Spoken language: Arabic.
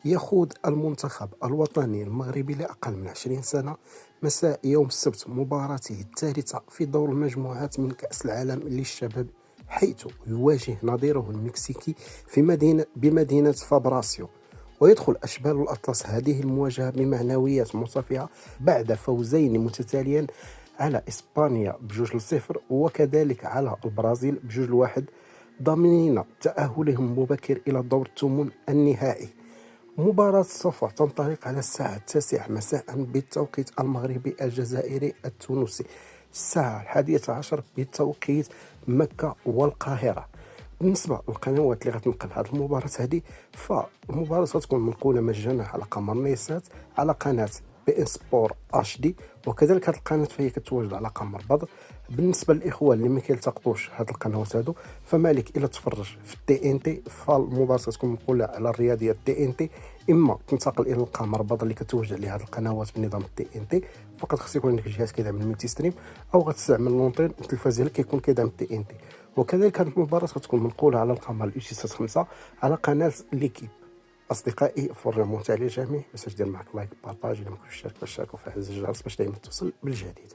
يخوض المنتخب الوطني المغربي لأقل من 20 سنة مساء يوم السبت مباراته الثالثة في دور المجموعات من كأس العالم للشباب، حيث يواجه نظيره المكسيكي بمدينة فابراسيو. ويدخل أشبال الأطلس هذه المواجهة بمعنويات مرتفعة بعد فوزين متتاليين على إسبانيا ب2-0 وكذلك على البرازيل ب2-1، ضامنين تأهلهم مبكر إلى دور الثمن النهائي. مباراة سوف تنطلق على الساعة 9 مساء بالتوقيت المغربي الجزائري التونسي، الساعة 11 بتوقيت مكة والقاهرة. بالنسبة للقنوات اللي غتنقل هذه المباراة هذه، فالمباراة غتكون منقولة مجانا على قمر نيسات على قناة بي ان سبور اتش دي، وكذلك هذه القناه فهي كتواجد على قمر بدر. بالنسبه للاخوان اللي ما كيلتقطوش هذه القنوات هادو، فمالك الا تفرج في التي ان تي، فالمباراه تكون منقوله على الرياضيه تي ان تي، اما تنتقل الى القمر بدر اللي كتوجد عليه هذه القنوات بنظام التي ان تي، فقط خص يكون عندك جهاز كيدعم الملتي ستريم، او غتستعمل لونطين التلفاز ديالك كيكون كيدعم التي ان تي. وكذلك هذه المباراه غتكون منقوله على القمر اليو سي 5 على قناه ليكيب. اصدقائي، فرجة ممتعه للجميع، باش دير معك لايك بارطاج، الا ما كنتش مشترك فاشترك وفعل زر الجرس باش دائما توصل بالجديد.